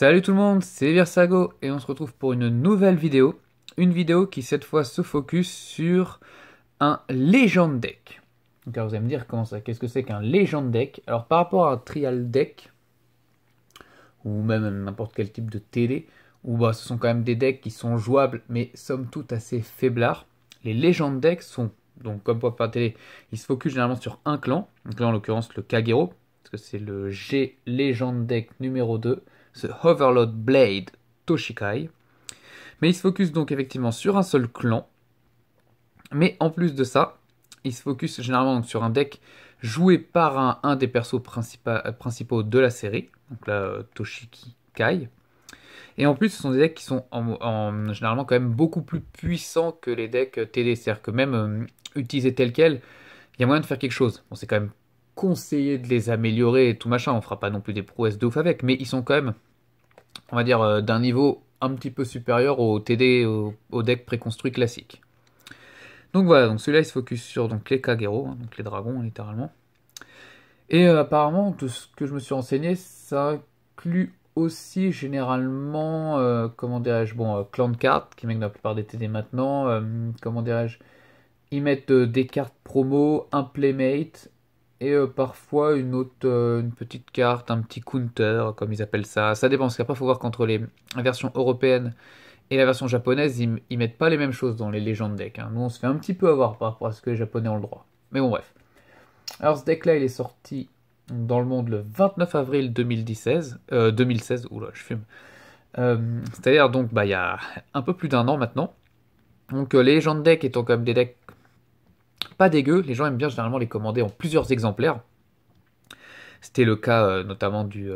Salut tout le monde, c'est Versago et on se retrouve pour une nouvelle vidéo. Une vidéo qui cette fois se focus sur un Legend Deck. Donc alors vous allez me dire qu'est-ce que c'est qu'un Legend Deck. Alors par rapport à un Trial Deck, ou même n'importe quel type de TD, où ce sont quand même des decks qui sont jouables mais somme toute assez faiblards. Les Legend Decks sont, donc comme pour la télé, ils se focus généralement sur un clan. Donc là en l'occurrence le Kagero, parce que c'est le G Legend Deck numéro 2. Ce Overlord Blade Toshikai. Mais il se focus donc effectivement sur un seul clan. Mais en plus de ça, il se focus généralement donc sur un deck joué par un des persos principaux de la série. Donc là, Toshikai. Et en plus, ce sont des decks qui sont généralement quand même beaucoup plus puissants que les decks TD. C'est-à-dire que même utilisés tels quels, il y a moyen de faire quelque chose. Bon, c'est quand même conseillé de les améliorer et tout machin. On fera pas non plus des prouesses de ouf avec, mais ils sont quand même, on va dire, d'un niveau un petit peu supérieur au TD, au deck préconstruit classique. Donc voilà, donc celui-là il se focus sur donc, les Kagero, donc les dragons littéralement. Et apparemment, de ce que je me suis renseigné, ça inclut aussi généralement, comment dirais-je, clan de cartes, qui met dans la plupart des TD maintenant, comment dirais-je, ils mettent des cartes promo, un playmate, et parfois une petite carte, un petit counter, comme ils appellent ça. Ça dépend, parce qu'après, il faut voir qu'entre la version européenne et la version japonaise, ils mettent pas les mêmes choses dans les légendes decks. Nous, on se fait un petit peu avoir par rapport à ce que les japonais ont le droit. Mais bon, bref. Alors, ce deck-là, il est sorti dans le monde le 29 avril 2016. 2016, oula, je fume. C'est-à-dire, donc, il y a un peu plus d'un an maintenant. Donc, les légendes decks étant quand même des decks pas dégueu, les gens aiment bien généralement les commander en plusieurs exemplaires. C'était le cas notamment du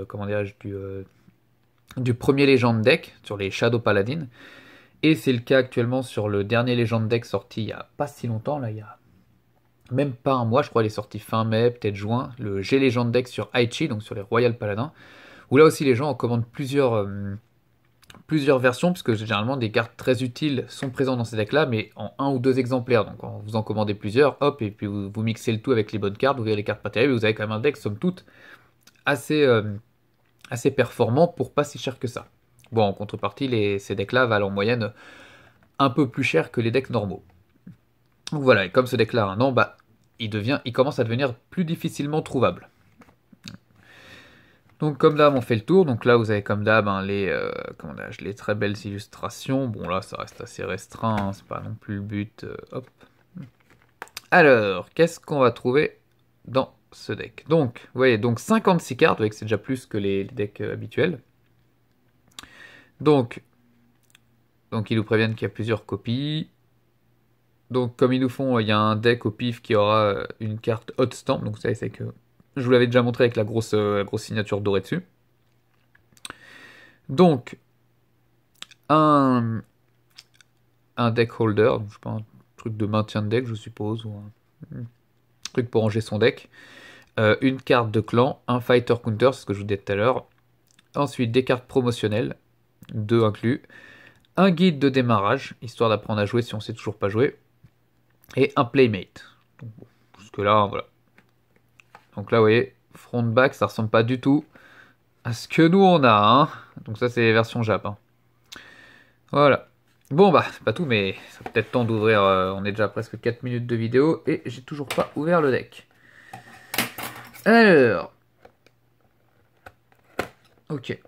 premier Legend Deck sur les Shadow Paladin. Et c'est le cas actuellement sur le dernier Legend Deck sorti il y a pas si longtemps, là il y a même pas un mois, je crois il est sorti fin mai, peut-être juin, le G Legend Deck sur Aichi, donc sur les Royal Paladins, où là aussi les gens en commandent plusieurs versions, puisque généralement des cartes très utiles sont présentes dans ces decks-là, mais en un ou deux exemplaires. Donc quand vous en commandez plusieurs, hop, et puis vous mixez le tout avec les bonnes cartes, vous verrez les cartes pas terribles, vous avez quand même un deck, somme toute, assez performant pour pas si cher que ça. Bon, en contrepartie, ces decks-là valent en moyenne un peu plus cher que les decks normaux. Donc voilà, et comme ce deck-là a un an, il commence à devenir plus difficilement trouvable. Donc comme d'hab, on fait le tour. Donc là, vous avez comme d'hab les très belles illustrations. Bon là, ça reste assez restreint, c'est pas non plus le but. Hop. Alors, qu'est-ce qu'on va trouver dans ce deck? Donc, vous voyez, donc 56 cartes, vous voyez que c'est déjà plus que les decks habituels. Donc, ils nous préviennent qu'il y a plusieurs copies. Donc comme ils nous font, il y a un deck au pif qui aura une carte hot stamp. Donc ça, c'est que je vous l'avais déjà montré avec la grosse signature dorée dessus. Donc, un deck holder, je sais pas, un truc de maintien de deck, je suppose, ou un truc pour ranger son deck. Une carte de clan, un fighter counter, c'est ce que je vous disais tout à l'heure. Ensuite, des cartes promotionnelles, 2 inclus. Un guide de démarrage, histoire d'apprendre à jouer si on sait toujours pas jouer. Et un playmate. Donc, bon, jusque là, voilà. Donc là, vous voyez, front-back, ça ressemble pas du tout à ce que nous on a. Hein. Donc ça, c'est les versions Jap. Hein. Voilà. Bon, c'est pas tout, mais ça peut être temps d'ouvrir. On est déjà à presque 4 minutes de vidéo et j'ai toujours pas ouvert le deck. Alors. Ok.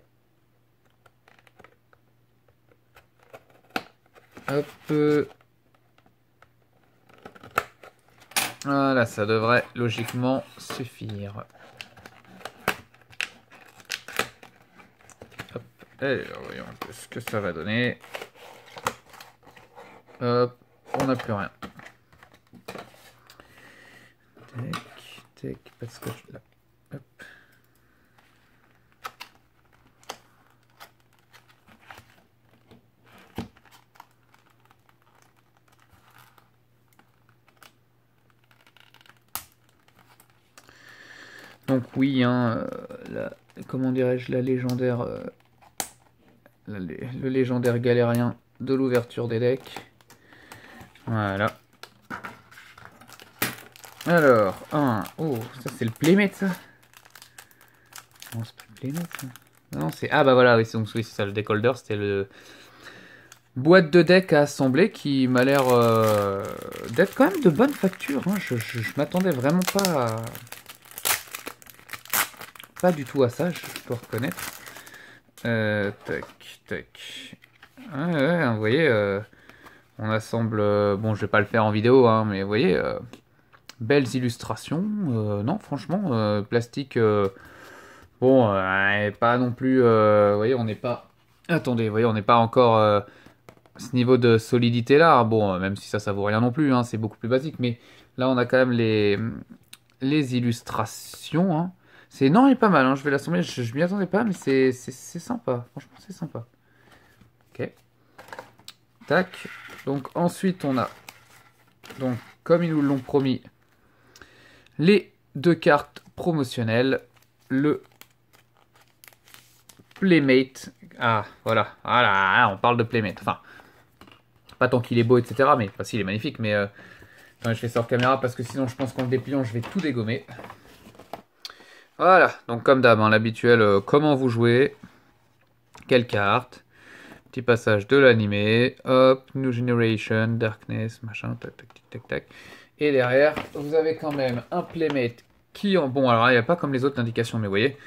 Hop. Voilà, ça devrait logiquement suffire. Hop. Alors, voyons un peu ce que ça va donner. Hop. On n'a plus rien. Tac, pas de scotch là. Hop. Donc oui, comment dirais-je, la légendaire, le légendaire galérien de l'ouverture des decks. Voilà. Alors, oh, ça c'est le playmate ça. Non, c'est pas le playmate ça. Non, c'est... Ah bah voilà, oui, c'est ça, le deck holder, c'était le... Boîte de deck à assembler qui m'a l'air d'être quand même de bonne facture. Hein. Je m'attendais vraiment pas du tout à ça, je peux reconnaître. Tac, tac. Ouais, ouais, vous voyez, on assemble... bon, je vais pas le faire en vidéo, hein, mais vous voyez, belles illustrations. Non, franchement, plastique... bon, pas non plus... vous voyez, on n'est pas... Attendez, vous voyez, on n'est pas encore... ce niveau de solidité là, bon, même si ça vaut rien non plus, hein, c'est beaucoup plus basique, mais là on a quand même les illustrations. Hein. Non, il est pas mal, hein, je vais l'assembler, je m'y attendais pas, mais c'est sympa, franchement c'est sympa. Ok, tac, donc ensuite on a, donc comme ils nous l'ont promis, les 2 cartes promotionnelles, le Playmate, ah voilà, voilà, on parle de Playmate, enfin, pas tant qu'il est beau, etc., mais, enfin si, il est magnifique, mais... je fais ça hors caméra parce que sinon je pense qu'en le dépliant je vais tout dégommer. Voilà, donc comme d'hab, hein, l'habituel, comment vous jouez, quelle carte, petit passage de l'animé, hop, New Generation, Darkness, machin, tac, tac, tac, tac, tac. Et derrière, vous avez quand même un Playmate qui en... Bon, alors il n'y a pas comme les autres indications, mais vous voyez,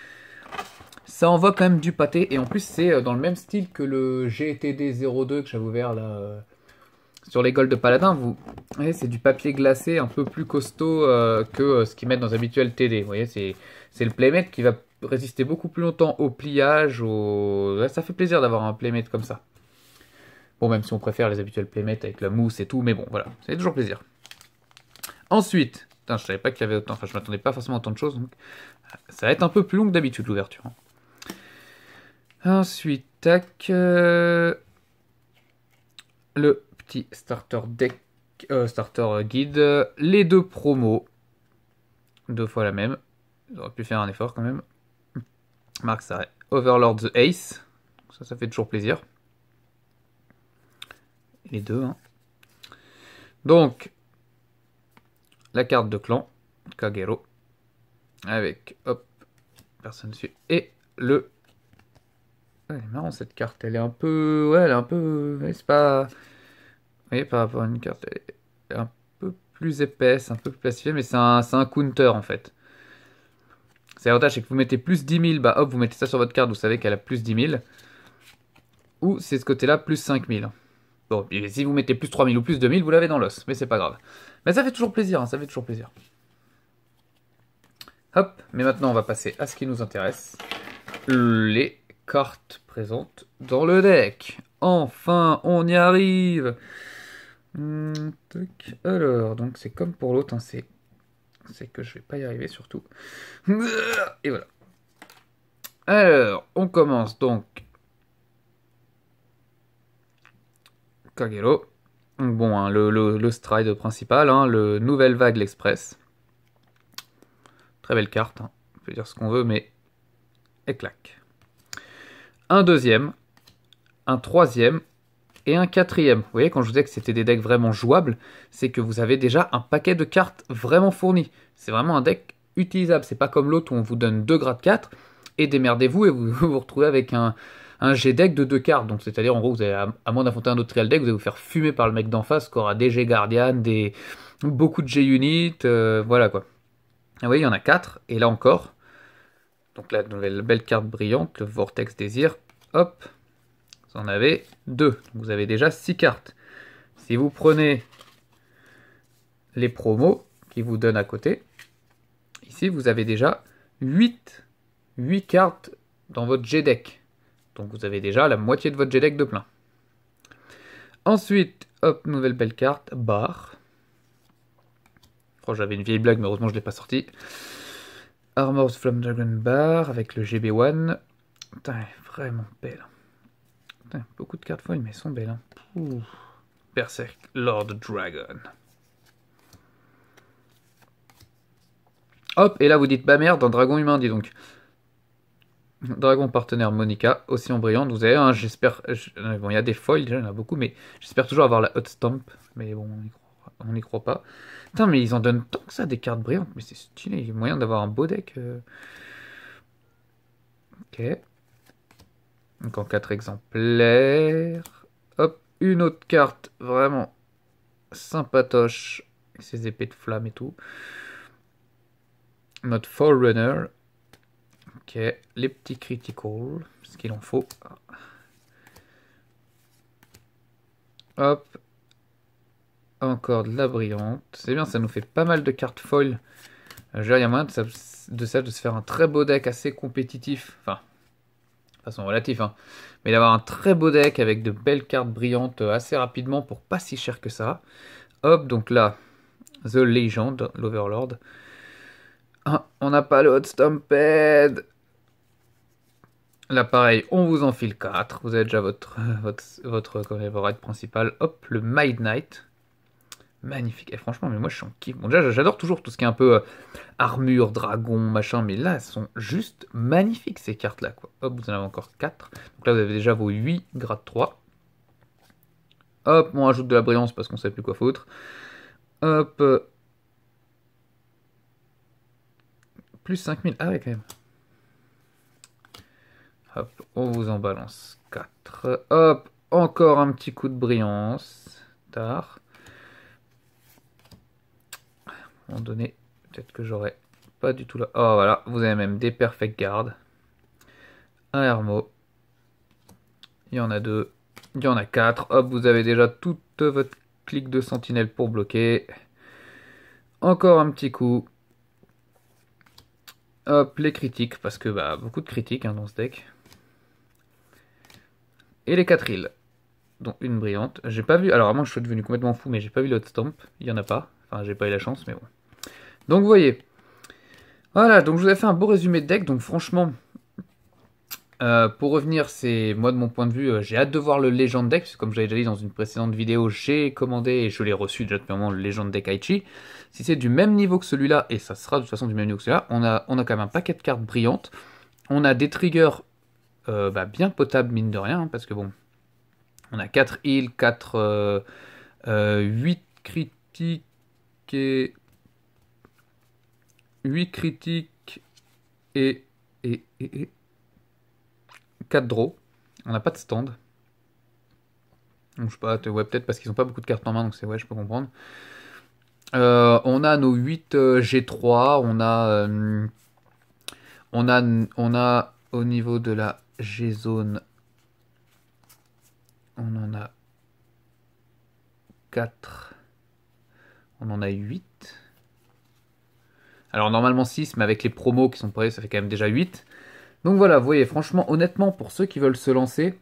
ça envoie quand même du pâté, et en plus c'est dans le même style que le GTD02 que j'avais ouvert là... Sur les Gold de Paladin, vous voyez, c'est du papier glacé un peu plus costaud que ce qu'ils mettent dans les habituels TD. Vous voyez, c'est le Playmate qui va résister beaucoup plus longtemps au pliage. Ouais, ça fait plaisir d'avoir un Playmate comme ça. Bon, même si on préfère les habituels Playmates avec la mousse et tout, mais bon, voilà, ça fait toujours plaisir. Ensuite, putain, je savais pas qu'il y avait autant, enfin je m'attendais pas forcément à autant de choses, donc ça va être un peu plus long que d'habitude l'ouverture. Ensuite, tac, le petit starter deck, starter guide, les 2 promos, 2 fois la même, j'aurais pu faire un effort quand même. Marque ça, Overlord the Ace, ça fait toujours plaisir. Les 2, hein. Donc, la carte de clan, Kagero, avec, hop, personne dessus, et le... Ouais, elle est marrant cette carte, elle est un peu... Ouais, elle est un peu... C'est pas... Vous voyez, par rapport à une carte, elle est un peu plus épaisse, un peu plus plastifiée, mais c'est un counter en fait. C'est l'avantage, c'est que vous mettez plus 10 000, bah hop, vous mettez ça sur votre carte, vous savez qu'elle a plus 10 000. Ou c'est ce côté-là, plus 5 000. Bon, et si vous mettez plus 3 000 ou plus 2 000, vous l'avez dans l'os, mais c'est pas grave. Mais ça fait toujours plaisir, hein, ça fait toujours plaisir. Hop, mais maintenant on va passer à ce qui nous intéresse. Les cartes présentes dans le deck. Enfin, on y arrive. Alors, donc c'est comme pour l'autre, hein, c'est que je vais pas y arriver surtout. Et voilà. Alors, on commence donc. Kagero. Bon, hein, le stride principal, hein, le Nouvelle Vague l'Express. Très belle carte, hein. On peut dire ce qu'on veut, mais elle claque. Un deuxième, un troisième et un quatrième. Vous voyez, quand je vous disais que c'était des decks vraiment jouables, c'est que vous avez déjà un paquet de cartes vraiment fourni. C'est vraiment un deck utilisable. C'est pas comme l'autre où on vous donne 2 grades 4 et démerdez-vous et vous vous retrouvez avec un G-deck de 2 cartes. Donc c'est-à-dire en gros, vous avez, à moins d'affronter un autre trial deck, vous allez vous faire fumer par le mec d'en face qui aura des G-Guardian, beaucoup de G-Unit, voilà quoi. Vous voyez, il y en a 4, et là encore, donc la nouvelle belle carte brillante, le Vortex Désir, hop, vous en avez 2. Donc vous avez déjà 6 cartes. Si vous prenez les promos qui vous donnent à côté, ici vous avez déjà 8 cartes dans votre G-Deck. Donc vous avez déjà la moitié de votre G-Deck de plein. Ensuite, hop, nouvelle belle carte, Bar. Oh, j'avais une vieille blague, mais heureusement je ne l'ai pas sortie. Armor's Flame Dragon Bar avec le GB1. Putain, elle est vraiment belle. Putain, beaucoup de cartes foils, mais elles sont belles. Hein. Ouh. Berserk Lord Dragon. Hop, et là vous dites, bah merde, un dragon humain, dis donc. Dragon partenaire Monica, aussi en brillante. Vous avez un, j'espère. Bon, il y a des foils, déjà, il y en a beaucoup, mais j'espère toujours avoir la Hot Stamp. Mais bon, on n'y croit pas. Putain, mais ils en donnent tant que ça des cartes brillantes. Mais c'est stylé, il y a moyen d'avoir un beau deck. Ok. Donc en 4 exemplaires. Hop, une autre carte vraiment sympatoche. Ses épées de flamme et tout. Notre Forerunner. Ok, les petits critical, ce qu'il en faut. Hop. Encore de la brillante. C'est bien, ça nous fait pas mal de cartes foil. Il y a moyen de se faire un très beau deck assez compétitif. Enfin, de façon relative, hein. Mais d'avoir un très beau deck avec de belles cartes brillantes assez rapidement pour pas si cher que ça. Hop, donc là, The Legend, l'Overlord. Ah, on n'a pas le Hot Stampede. Là, pareil, on vous enfile 4. Vous avez déjà votre raid principal. Hop, le Midnight. Magnifique. Et franchement, mais moi, je suis en kiff. Bon, déjà, j'adore toujours tout ce qui est un peu armure, dragon, machin. Mais là, elles sont juste magnifiques, ces cartes-là, quoi. Hop, vous en avez encore 4. Donc là, vous avez déjà vos 8 grade 3. Hop, on rajoute de la brillance parce qu'on sait plus quoi foutre. Hop. Plus 5000. Ah ouais, quand même. Hop, on vous en balance 4. Hop, encore un petit coup de brillance. Tard. À un moment donné, peut-être que j'aurai pas du tout là. Oh voilà, vous avez même des Perfect Guard. Un Hermo. Il y en a 2. Il y en a 4. Hop, vous avez déjà toute votre clique de sentinelle pour bloquer. Encore un petit coup. Hop, les critiques, parce que bah beaucoup de critiques hein, dans ce deck. Et les 4 îles. Dont une brillante. J'ai pas vu, alors à moins que je sois devenu complètement fou, mais j'ai pas vu l'autre stamp. Il y en a pas. Enfin, j'ai pas eu la chance, mais bon. Donc vous voyez. Voilà, donc je vous ai fait un beau résumé de deck. Donc franchement, pour revenir, c'est moi de mon point de vue, j'ai hâte de voir le Legend Deck, parce que comme j'avais déjà dit dans une précédente vidéo, j'ai commandé et je l'ai reçu déjà depuis un moment le Legend Deck Aichi. Si c'est du même niveau que celui-là, et ça sera de toute façon du même niveau que celui-là, on a quand même un paquet de cartes brillantes. On a des triggers bien potables mine de rien, hein, parce que bon, on a 4 heals, 8 critiques et 8 critiques et 4 draws. On n'a pas de stand. Donc je sais pas, ouais, peut-être parce qu'ils n'ont pas beaucoup de cartes en main, donc c'est ouais, je peux comprendre. On a nos 8 G3, on a au niveau de la G-zone, on en a 4, on en a 8. Alors normalement 6, mais avec les promos qui sont prêts, ça fait quand même déjà 8. Donc voilà, vous voyez, franchement, honnêtement, pour ceux qui veulent se lancer,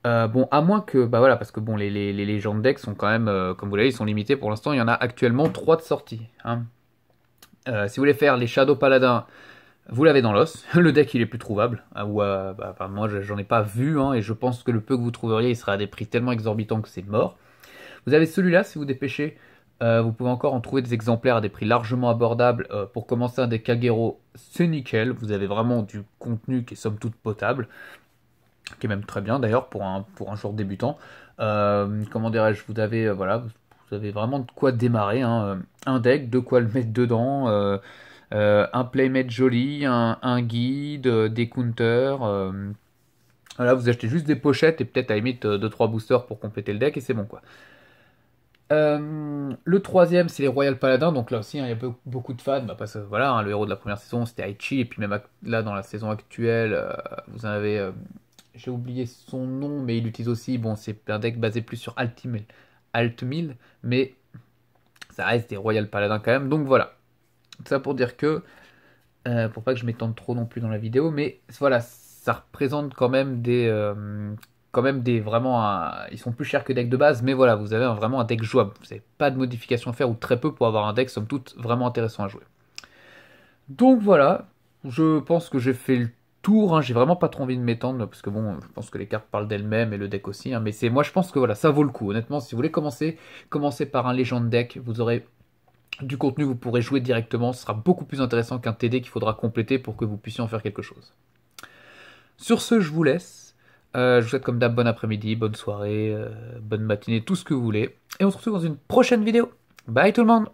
bon, à moins que, bah voilà, parce que bon, les légendes decks sont quand même, comme vous l'avez, ils sont limités. Pour l'instant, il y en a actuellement 3 de sortie. Hein. Si vous voulez faire les Shadow Paladins, vous l'avez dans l'os. Le deck, il est plus trouvable. Moi, j'en ai pas vu, hein, et je pense que le peu que vous trouveriez, il sera à des prix tellement exorbitants que c'est mort. Vous avez celui-là, si vous dépêchez. Vous pouvez encore en trouver des exemplaires à des prix largement abordables. Pour commencer un des Kagero, c'est nickel. Vous avez vraiment du contenu qui est somme toute potable. Qui est même très bien d'ailleurs pour un joueur débutant. Comment dirais-je, vous avez voilà, vous avez vraiment de quoi démarrer, hein. Un deck, de quoi le mettre dedans, un playmate joli, un guide, des counters. Voilà, vous achetez juste des pochettes et peut-être à la limite 2-3 boosters pour compléter le deck et c'est bon quoi. Le troisième, c'est les Royal Paladins. Donc là aussi, hein, il y a beaucoup de fans. Parce que voilà, hein, le héros de la première saison, c'était Aichi. Et puis même là, dans la saison actuelle, vous en avez... j'ai oublié son nom, mais il utilise aussi... Bon, c'est un deck basé plus sur Altmill. Mais ça reste des Royal Paladins quand même. Donc voilà. Tout ça pour dire que... pour pas que je m'étende trop non plus dans la vidéo. Mais voilà, ça représente quand même des... vraiment ils sont plus chers que deck de base, mais voilà, vous avez vraiment un deck jouable. Vous n'avez pas de modifications à faire ou très peu pour avoir un deck somme toute vraiment intéressant à jouer. Donc voilà, je pense que j'ai fait le tour, hein. J'ai vraiment pas trop envie de m'étendre parce que bon, je pense que les cartes parlent d'elles-mêmes et le deck aussi, hein. Mais moi je pense que voilà, ça vaut le coup. Honnêtement, si vous voulez commencer par un Legend deck, vous aurez du contenu, vous pourrez jouer directement, ce sera beaucoup plus intéressant qu'un TD qu'il faudra compléter pour que vous puissiez en faire quelque chose. Sur ce, je vous laisse. Je vous souhaite comme d'hab bon après-midi, bonne soirée, bonne matinée, tout ce que vous voulez. Et on se retrouve dans une prochaine vidéo. Bye tout le monde!